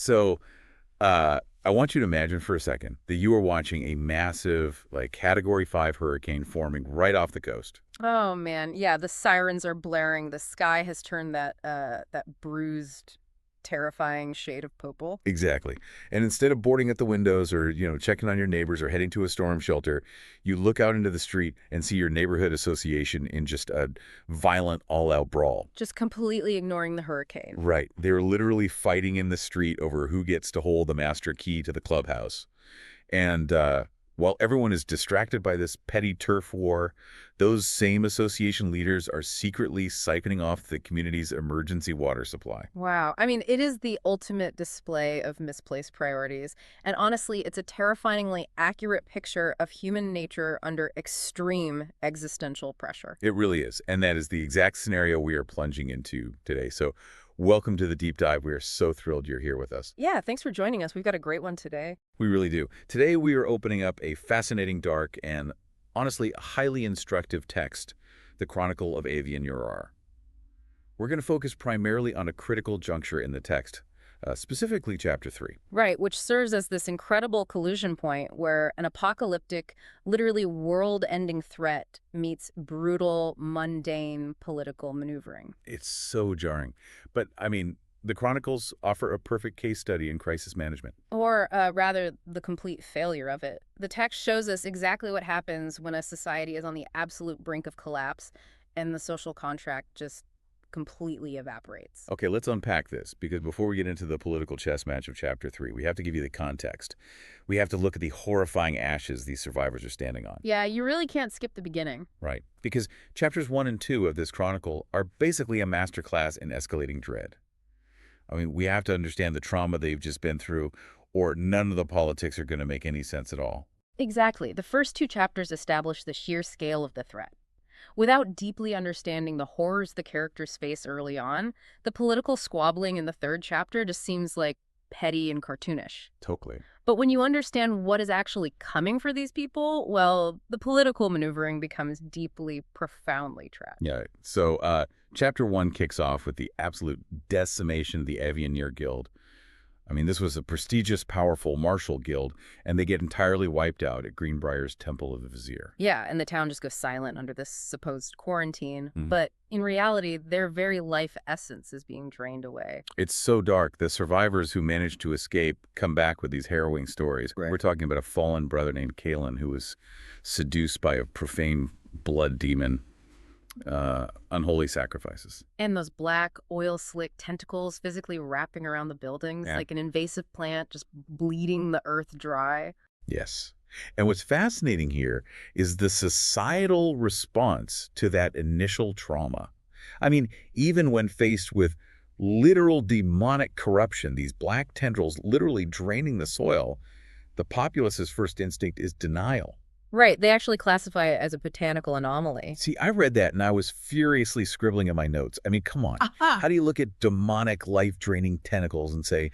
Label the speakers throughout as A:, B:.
A: So, I want you to imagine for a second that you are watching a massive, like, Category 5 hurricane forming right off the coast.
B: Oh man, yeah, the sirens are blaring. The sky has turned that bruised, terrifying shade of purple.
A: Exactly. And instead of boarding at the windows or, checking on your neighbors or heading to a storm shelter, you look out into the street and see your neighborhood association in just a violent, all-out brawl.
B: Just completely ignoring the hurricane.
A: Right. They're literally fighting in the street over who gets to hold the master key to the clubhouse. And while everyone is distracted by this petty turf war, those same association leaders are secretly siphoning off the community's emergency water supply.
B: Wow. I mean, it is the ultimate display of misplaced priorities. And honestly, it's a terrifyingly accurate picture of human nature under extreme existential pressure.
A: It really is. And that is the exact scenario we are plunging into today. So welcome to the deep dive. We are so thrilled you're here with us.
B: Yeah, thanks for joining us. We've got a great one today.
A: We really do. Today we are opening up a fascinating, dark, and honestly highly instructive text, the Chronicle of Avian Urar. We're going to focus primarily on a critical juncture in the text, specifically Chapter 3.
B: Right, which serves as this incredible collision point where an apocalyptic, literally world-ending threat meets brutal, mundane political maneuvering.
A: It's so jarring. But, I mean, the Chronicles offer a perfect case study in crisis management.
B: Or rather, the complete failure of it. The text shows us exactly what happens when a society is on the absolute brink of collapse and the social contract just completely evaporates.
A: Okay, let's unpack this, because before we get into the political chess match of Chapter 3, we have to give you the context. We have to look at the horrifying ashes these survivors are standing on.
B: Yeah, you really can't skip the beginning.
A: Right. Because Chapters 1 and 2 of this chronicle are basically a masterclass in escalating dread. I mean, we have to understand the trauma they've just been through, or none of the politics are going to make any sense at all.
B: Exactly. The first two chapters establish the sheer scale of the threat. Without deeply understanding the horrors the characters face early on, the political squabbling in the third chapter just seems like petty and cartoonish.
A: Totally.
B: But when you understand what is actually coming for these people, well, the political maneuvering becomes deeply, profoundly tragic.
A: Yeah. So Chapter 1 kicks off with the absolute decimation of the Avianeer Guild. I mean, this was a prestigious, powerful martial guild, and they get entirely wiped out at Greenbrier's Temple of the Vizier.
B: Yeah, and the town just goes silent under this supposed quarantine.
A: Mhm.
B: But in reality, their very life essence is being drained away.
A: It's so dark. The survivors who managed to escape come back with these harrowing stories.
B: Right.
A: We're talking about a fallen brother named Kalen who was seduced by a profane blood demon, unholy sacrifices.
B: And those black, oil-slick tentacles physically wrapping around the buildings
A: Yeah.
B: like an invasive plant just bleeding the earth dry.
A: Yes. And what's fascinating here is the societal response to that initial trauma. I mean, even when faced with literal demonic corruption, these black tendrils literally draining the soil, the populace's first instinct is denial.
B: Right, they actually classify it as a botanical anomaly.
A: See, I read that and I was furiously scribbling in my notes. I mean, come on.
B: Aha!
A: How do you look at demonic, life-draining tentacles and say,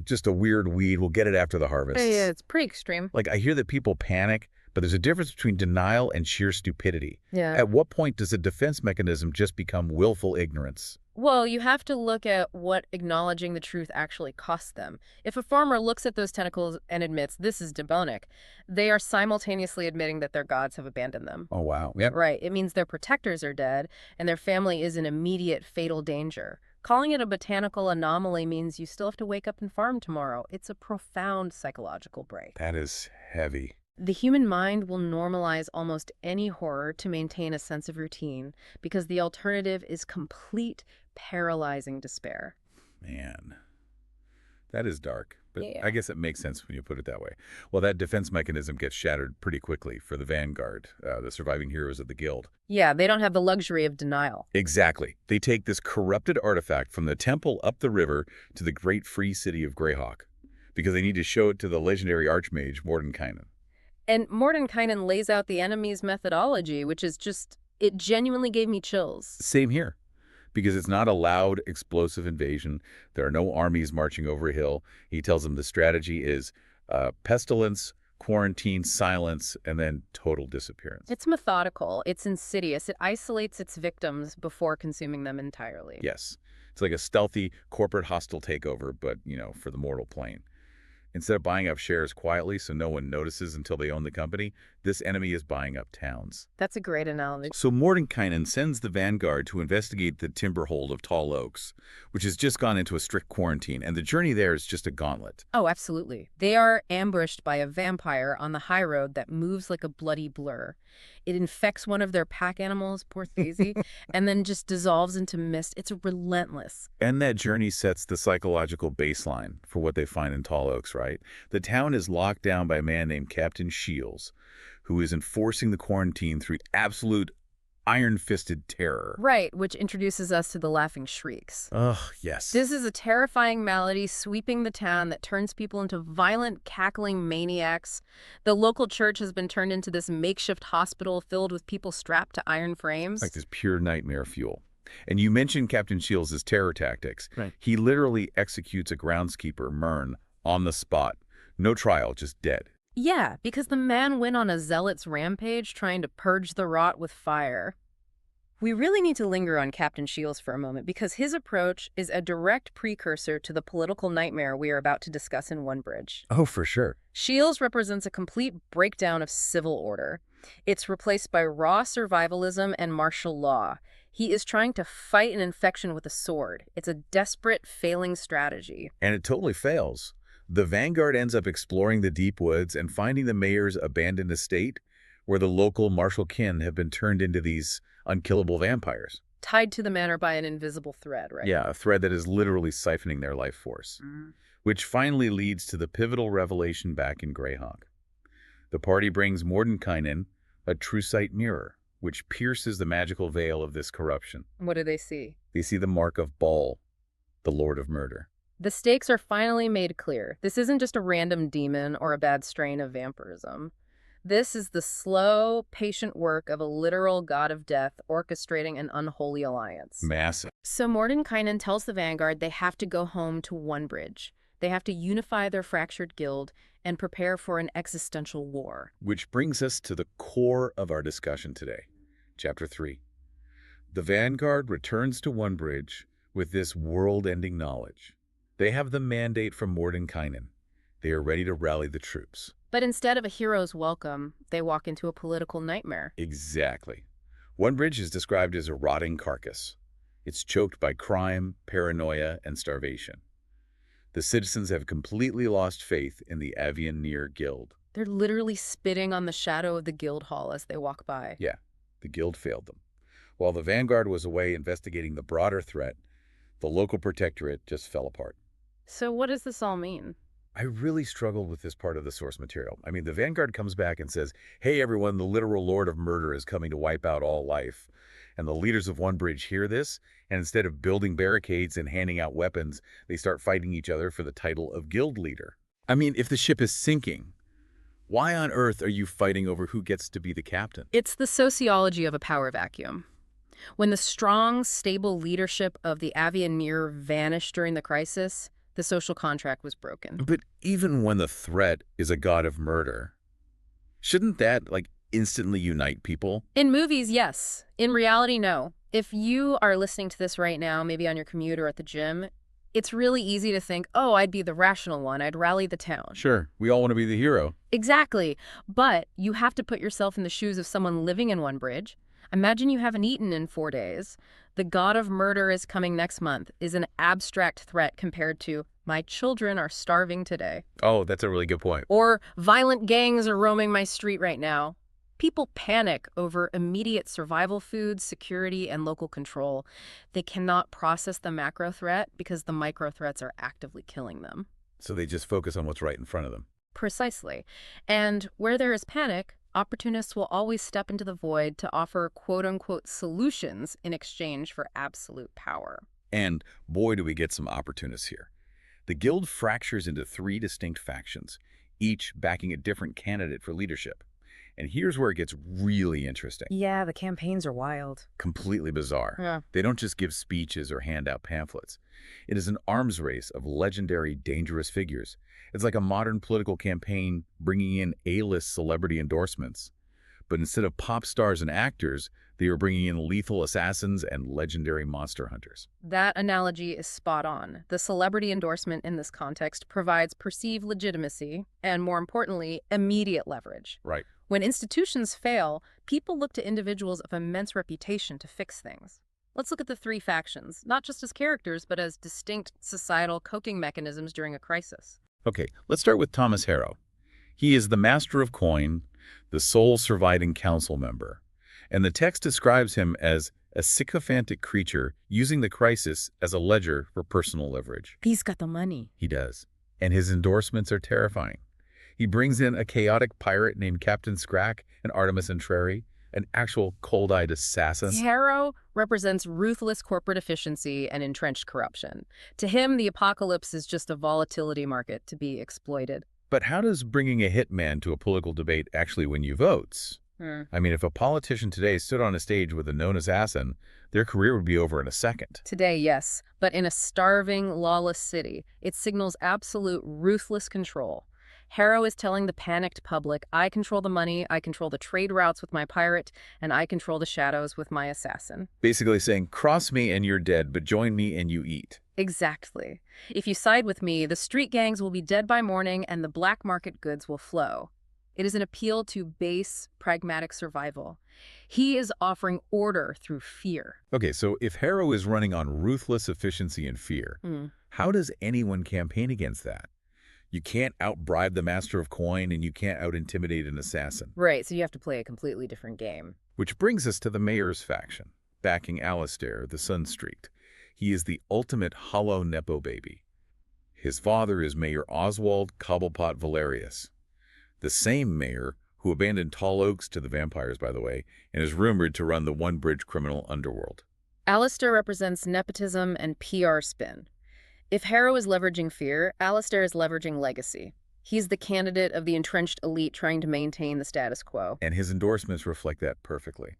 A: just a weird weed, we'll get it after the harvest?
B: Yeah, it's pretty extreme.
A: Like, I hear that people panic, but there's a difference between denial and sheer stupidity.
B: Yeah.
A: At what point does a defense mechanism just become willful ignorance?
B: Well, you have to look at what acknowledging the truth actually costs them. If a farmer looks at those tentacles and admits this is demonic, they are simultaneously admitting that their gods have abandoned them.
A: Oh, wow. Yep.
B: Right. It means their protectors are dead and their family is in immediate fatal danger. Calling it a botanical anomaly means you still have to wake up and farm tomorrow. It's a profound psychological break.
A: That is heavy.
B: The human mind will normalize almost any horror to maintain a sense of routine because the alternative is complete, paralyzing despair.
A: Man, that is dark. But
B: Yeah.
A: I guess it makes sense when you put it that way. Well, that defense mechanism gets shattered pretty quickly for the vanguard, the surviving heroes of the guild.
B: Yeah, they don't have the luxury of denial.
A: Exactly. They take this corrupted artifact from the temple up the river to the great free city of Greyhawk because they need to show it to the legendary archmage Mordenkainen.
B: And Mordenkainen lays out the enemy's methodology, which is just, it genuinely gave me chills.
A: Same here, because it's not a loud, explosive invasion. There are no armies marching over a hill. He tells them the strategy is pestilence, quarantine, silence, and then total disappearance.
B: It's methodical, it's insidious, it isolates its victims before consuming them entirely.
A: Yes. It's like a stealthy corporate hostile takeover, but, for the mortal plane. Instead of buying up shares quietly so no one notices until they own the company, this enemy is buying up towns.
B: That's a great analogy.
A: So Mordenkainen sends the vanguard to investigate the timber hold of Tall Oaks, which has just gone into a strict quarantine, and the journey there is just a gauntlet.
B: Oh, absolutely. They are ambushed by a vampire on the high road that moves like a bloody blur. It infects one of their pack animals, poor Daisy, and then just dissolves into mist. It's relentless.
A: And that journey sets the psychological baseline for what they find in Tall Oaks, right? The town is locked down by a man named Captain Shields, who is enforcing the quarantine through absolute iron-fisted terror.
B: Right, which introduces us to the Laughing Shrieks.
A: Ugh, yes.
B: This is a terrifying malady sweeping the town that turns people into violent, cackling maniacs. The local church has been turned into this makeshift hospital filled with people strapped to iron frames.
A: Like this pure nightmare fuel. And you mentioned Captain Shields' terror tactics.
C: Right.
A: He literally executes a groundskeeper, Myrn, on the spot. No trial, just dead.
B: Yeah, because the man went on a zealot's rampage trying to purge the rot with fire. We really need to linger on Captain Shields for a moment because his approach is a direct precursor to the political nightmare we are about to discuss in One Bridge.
A: Oh, for sure.
B: Shields represents a complete breakdown of civil order. It's replaced by raw survivalism and martial law. He is trying to fight an infection with a sword. It's a desperate, failing strategy.
A: And it totally fails. The vanguard ends up exploring the deep woods and finding the mayor's abandoned estate where the local martial kin have been turned into these unkillable vampires.
B: Tied to the manor by an invisible thread, right?
A: Yeah, a thread that is literally siphoning their life force, which finally leads to the pivotal revelation back in Greyhawk. The party brings Mordenkainen a Truesight mirror, which pierces the magical veil of this corruption.
B: What do they see?
A: They see the mark of Baal, the Lord of Murder.
B: The stakes are finally made clear. This isn't just a random demon or a bad strain of vampirism. This is the slow, patient work of a literal god of death orchestrating an unholy alliance.
A: Massive.
B: So Mordenkainen tells the vanguard they have to go home to One Bridge. They have to unify their fractured guild and prepare for an existential war.
A: Which brings us to the core of our discussion today. Chapter 3. The vanguard returns to One Bridge with this world-ending knowledge. They have the mandate from Mordenkainen. They are ready to rally the troops.
B: But instead of a hero's welcome, they walk into a political nightmare.
A: Exactly. One Bridge is described as a rotting carcass. It's choked by crime, paranoia, and starvation. The citizens have completely lost faith in the Avian-Nir Guild.
B: They're literally spitting on the shadow of the guild hall as they walk by.
A: Yeah, the guild failed them. While the vanguard was away investigating the broader threat, the local protectorate just fell apart.
B: So what does this all mean?
A: I really struggled with this part of the source material. I mean, the vanguard comes back and says, hey, everyone, the literal Lord of Murder is coming to wipe out all life. And the leaders of One Bridge hear this, and instead of building barricades and handing out weapons, they start fighting each other for the title of guild leader. I mean, if the ship is sinking, why on earth are you fighting over who gets to be the captain?
B: It's the sociology of a power vacuum. When the strong, stable leadership of the Avian-Nir vanished during the crisis, the social contract was broken.
A: But even when the threat is a god of murder, shouldn't that, instantly unite people?
B: In movies, yes. In reality, no. If you are listening to this right now, maybe on your commute or at the gym, it's really easy to think, oh, I'd be the rational one. I'd rally the town.
A: Sure, we all want to be the hero.
B: Exactly. But you have to put yourself in the shoes of someone living in One Bridge. Imagine you haven't eaten in 4 days. The god of murder is coming next month is an abstract threat compared to my children are starving today.
A: Oh, that's a really good point.
B: Or violent gangs are roaming my street right now. People panic over immediate survival food, security, and local control. They cannot process the macro threat because the micro threats are actively killing them.
A: So they just focus on what's right in front of them.
B: Precisely. And where there is panic, opportunists will always step into the void to offer quote-unquote solutions in exchange for absolute power.
A: And boy, do we get some opportunists here. The guild fractures into 3 distinct factions, each backing a different candidate for leadership. And here's where it gets really interesting.
B: Yeah, the campaigns are wild.
A: Completely bizarre.
B: Yeah.
A: They don't just give speeches or hand out pamphlets. It is an arms race of legendary, dangerous figures. It's like a modern political campaign bringing in A-list celebrity endorsements. But instead of pop stars and actors, they were bringing in lethal assassins and legendary monster hunters.
B: That analogy is spot on. The celebrity endorsement in this context provides perceived legitimacy and, more importantly, immediate leverage.
A: Right.
B: When institutions fail, people look to individuals of immense reputation to fix things. Let's look at the three factions, not just as characters, but as distinct societal coping mechanisms during a crisis.
A: Okay, let's start with Thomas Harrow. He is the master of coin, the sole surviving council member. And the text describes him as a sycophantic creature using the crisis as a ledger for personal leverage.
B: He's got the money.
A: He does. And his endorsements are terrifying. He brings in a chaotic pirate named Captain Scrack and Artemis Entreri, an actual cold-eyed assassin.
B: Harrow represents ruthless corporate efficiency and entrenched corruption. To him, the apocalypse is just a volatility market to be exploited.
A: But how does bringing a hitman to a political debate actually win you votes? I mean, if a politician today stood on a stage with a known assassin, their career would be over in a second.
B: Today, yes, but in a starving, lawless city, it signals absolute ruthless control. Harrow is telling the panicked public, I control the money, I control the trade routes with my pirate, and I control the shadows with my assassin.
A: Basically saying, cross me and you're dead, but join me and you eat.
B: Exactly. If you side with me, the street gangs will be dead by morning and the black market goods will flow. It is an appeal to base, pragmatic survival. He is offering order through fear.
A: Okay, so if Harrow is running on ruthless efficiency and fear, how does anyone campaign against that? You can't out-bribe the master of coin and you can't out-intimidate an assassin.
B: Right, so you have to play a completely different game.
A: Which brings us to the mayor's faction, backing Alistair, the Sunstreaked. He is the ultimate hollow Nepo baby. His father is Mayor Oswald Cobblepot Valerius, the same mayor who abandoned Tall Oaks to the vampires, by the way, and is rumored to run the one-bridge criminal underworld.
B: Alistair represents nepotism and PR spin. If Harrow is leveraging fear, Alistair is leveraging legacy. He's the candidate of the entrenched elite trying to maintain the status quo.
A: And his endorsements reflect that perfectly.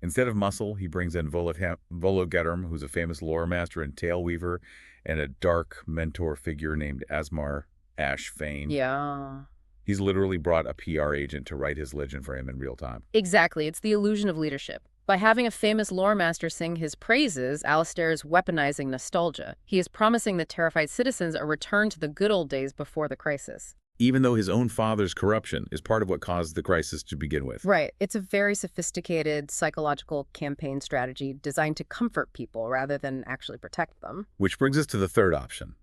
A: Instead of muscle, he brings in Vologaram, who's a famous lore master and tale weaver, and a dark mentor figure named Asmar Ash Fane.
B: Yeah.
A: He's literally brought a PR agent to write his legend for him in real time.
B: Exactly. It's the illusion of leadership. By having a famous lore master sing his praises, Alistair is weaponizing nostalgia. He is promising the terrified citizens a return to the good old days before the crisis.
A: Even though his own father's corruption is part of what caused the crisis to begin with.
B: Right. It's a very sophisticated psychological campaign strategy designed to comfort people rather than actually protect them.
A: Which brings us to the third option.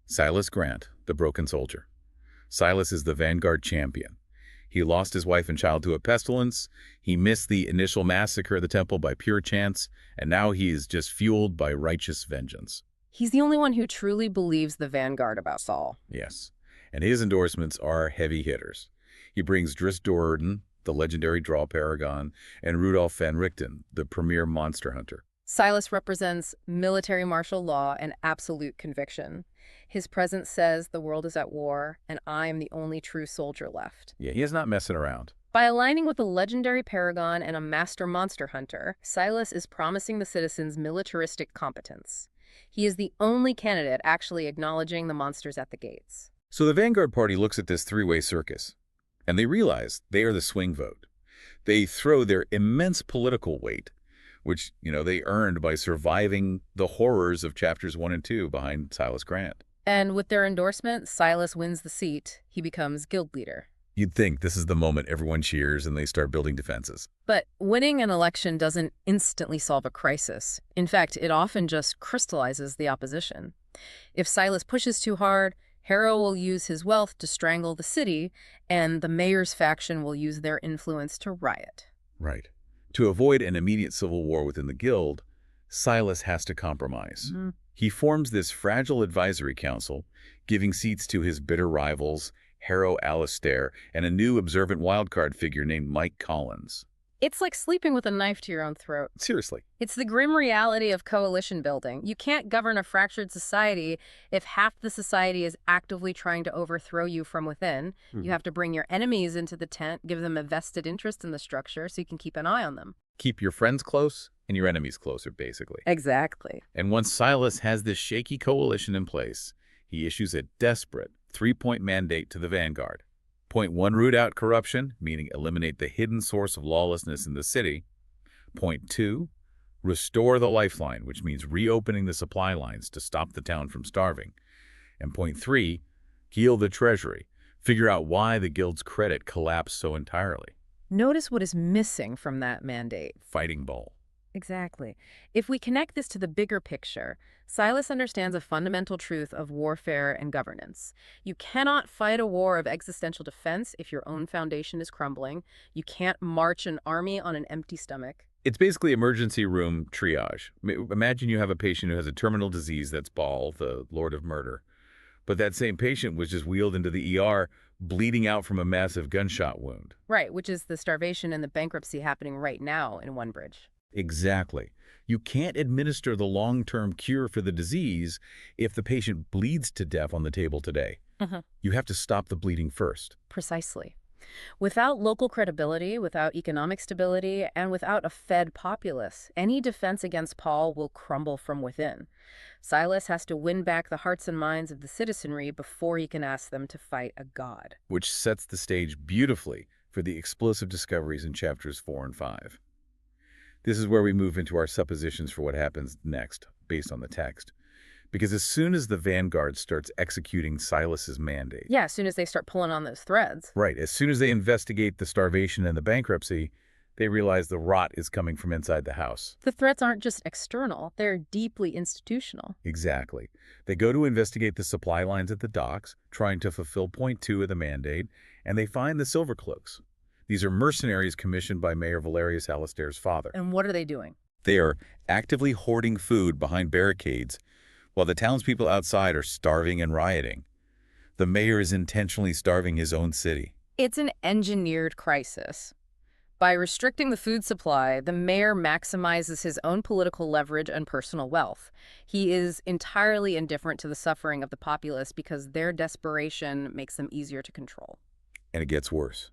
A: Silas Grant, the broken soldier. Silas is the vanguard champion. He lost his wife and child to a pestilence, he missed the initial massacre of the temple by pure chance, and now he is just fueled by righteous vengeance.
B: He's the only one who truly believes the vanguard about Saul.
A: Yes, and his endorsements are heavy hitters. He brings Driss Do'Urden, the legendary Draw Paragon, and Rudolf van Richten, the premier monster hunter.
B: Silas represents military martial law and absolute conviction. His presence says the world is at war, and I am the only true soldier left.
A: Yeah, he is not messing around.
B: By aligning with a legendary paragon and a master monster hunter, Silas is promising the citizens militaristic competence. He is the only candidate actually acknowledging the monsters at the gates.
A: So the Vanguard Party looks at this three-way circus, and they realize they are the swing vote. They throw their immense political weight, which, they earned by surviving the horrors of chapters 1 and 2 behind Silas Grant.
B: And with their endorsement, Silas wins the seat. He becomes guild leader.
A: You'd think this is the moment everyone cheers and they start building defenses.
B: But winning an election doesn't instantly solve a crisis. In fact, it often just crystallizes the opposition. If Silas pushes too hard, Harrow will use his wealth to strangle the city, and the mayor's faction will use their influence to riot.
A: Right. To avoid an immediate civil war within the guild, Silas has to compromise. He forms this fragile advisory council, giving seats to his bitter rivals, Harrow Alistair, and a new observant wildcard figure named Mike Collins.
B: It's like sleeping with a knife to your own throat.
A: Seriously.
B: It's the grim reality of coalition building. You can't govern a fractured society if half the society is actively trying to overthrow you from within. You have to bring your enemies into the tent, give them a vested interest in the structure so you can keep an eye on them.
A: Keep your friends close and your enemies closer, basically.
B: Exactly.
A: And once Silas has this shaky coalition in place, he issues a desperate 3-point mandate to the Vanguard. Point 1, root out corruption, meaning eliminate the hidden source of lawlessness in the city. Point 2, restore the lifeline, which means reopening the supply lines to stop the town from starving. And point 3, heal the treasury, figure out why the guild's credit collapsed so entirely.
B: Notice what is missing from that mandate.
A: Fighting Bull.
B: Exactly. If we connect this to the bigger picture, Silas understands a fundamental truth of warfare and governance. You cannot fight a war of existential defense if your own foundation is crumbling. You can't march an army on an empty stomach.
A: It's basically emergency room triage. Imagine you have a patient who has a terminal disease that's Baal, the Lord of Murder. But that same patient was just wheeled into the ER, bleeding out from a massive gunshot wound.
B: Right, which is the starvation and the bankruptcy happening right now in OneBridge.
A: Exactly. You can't administer the long-term cure for the disease if the patient bleeds to death on the table today. You have to stop the bleeding first.
B: Precisely. Without local credibility, without economic stability, and without a fed populace, any defense against Paul will crumble from within. Silas has to win back the hearts and minds of the citizenry before he can ask them to fight a god.
A: Which sets the stage beautifully for the explosive discoveries in chapters 4 and 5. This is where we move into our suppositions for what happens next, based on the text. Because as soon as the vanguard starts executing Silas's mandate...
B: Yeah, as soon as they start pulling on those threads.
A: Right. As soon as they investigate the starvation and the bankruptcy, they realize the rot is coming from inside the house.
B: The threats aren't just external, they're deeply institutional.
A: Exactly. They go to investigate the supply lines at the docks, trying to fulfill point 2 of the mandate, and they find the Silvercloaks. These are mercenaries commissioned by Mayor Valerius Alastair's father.
B: And what are they doing?
A: They are actively hoarding food behind barricades, while the townspeople outside are starving and rioting. The mayor is intentionally starving his own city.
B: It's an engineered crisis. By restricting the food supply, the mayor maximizes his own political leverage and personal wealth. He is entirely indifferent to the suffering of the populace because their desperation makes them easier to control.
A: And it gets worse.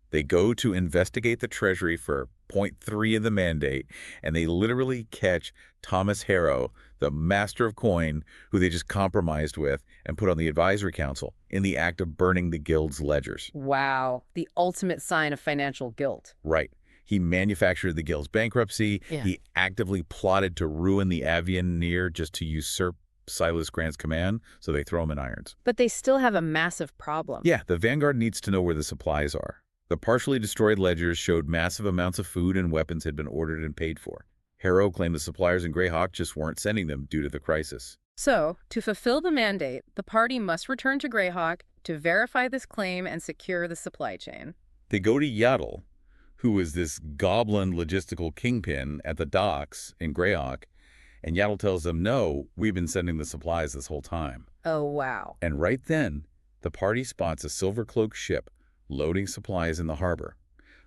A: They go to investigate the treasury for point 3 of the mandate, and they literally catch Thomas Harrow, the master of coin, who they just compromised with and put on the advisory council, in the act of burning the guild's ledgers.
B: Wow, the ultimate sign of financial guilt.
A: Right. He manufactured the guild's bankruptcy.
B: Yeah.
A: He actively plotted to ruin the Avianeer just to usurp Silas Grant's command, so they throw him in irons.
B: But they still have a massive problem.
A: Yeah, the vanguard needs to know where the supplies are. The partially destroyed ledgers showed massive amounts of food and weapons had been ordered and paid for. Harrow claimed the suppliers in Greyhawk just weren't sending them due to the crisis.
B: So, to fulfill the mandate, the party must return to Greyhawk to verify this claim and secure the supply chain.
A: They go to Yaddle, who is this goblin logistical kingpin at the docks in Greyhawk, and Yaddle tells them, no, we've been sending the supplies this whole time.
B: Oh, wow.
A: And right then, the party spots a Silvercloak ship loading supplies in the harbor.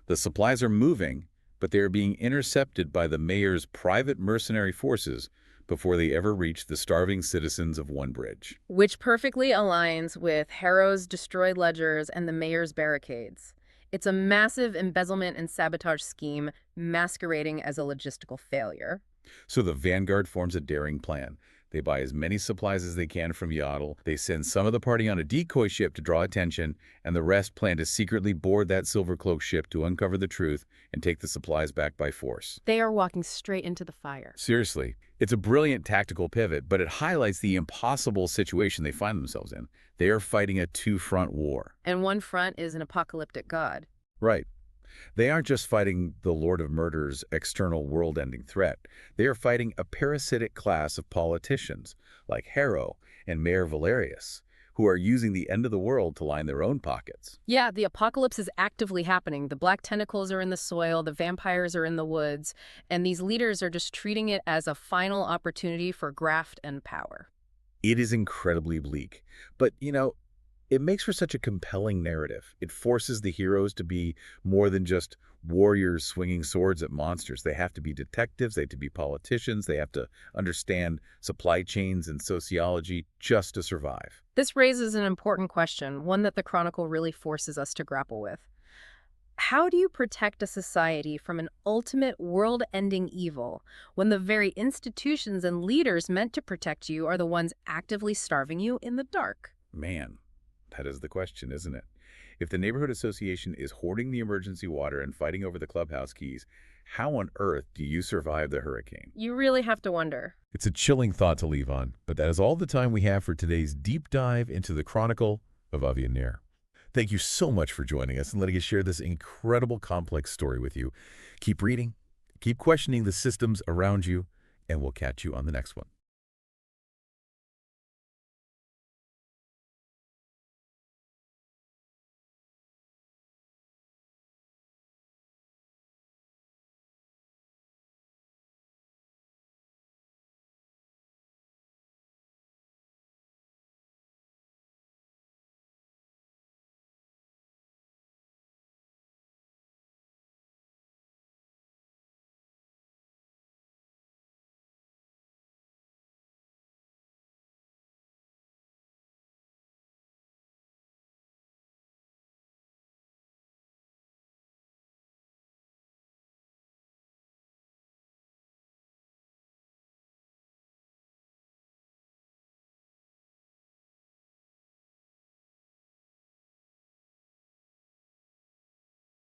A: The supplies are moving, but they are being intercepted by the mayor's private mercenary forces before they ever reach the starving citizens of OneBridge.
B: Which perfectly aligns with Harrow's destroyed ledgers and the mayor's barricades. It's a massive embezzlement and sabotage scheme masquerading as a logistical failure.
A: So the vanguard forms a daring plan. They buy as many supplies as they can from Yaddle. They send some of the party on a decoy ship to draw attention, and the rest plan to secretly board that Silvercloak ship to uncover the truth and take the supplies back by force.
B: They are walking straight into the fire.
A: Seriously, it's a brilliant tactical pivot, but it highlights the impossible situation they find themselves in. They are fighting a two-front war.
B: And one front is an apocalyptic god.
A: Right. They aren't just fighting the Lord of Murder's external world-ending threat. They are fighting a parasitic class of politicians, like Harrow and Mayor Valerius, who are using the end of the world to line their own pockets.
B: Yeah, the apocalypse is actively happening. The black tentacles are in the soil, the vampires are in the woods, and these leaders are just treating it as a final opportunity for graft and power.
A: It is incredibly bleak. But, it makes for such a compelling narrative. It forces the heroes to be more than just warriors swinging swords at monsters. They have to be detectives, they have to be politicians, they have to understand supply chains and sociology just to survive.
B: This raises an important question, one that the Chronicle really forces us to grapple with. How do you protect a society from an ultimate world-ending evil when the very institutions and leaders meant to protect you are the ones actively starving you in the dark?
A: Man, that is the question, isn't it? If the neighborhood association is hoarding the emergency water and fighting over the clubhouse keys, how on earth do you survive the hurricane?
B: You really have to wonder.
C: It's a chilling thought to leave on, but that is all the time we have for today's deep dive into the Chronicle of Avianeer. Thank you so much for joining us and letting us share this incredible complex story with you. Keep reading, keep questioning the systems around you, and we'll catch you on the next one.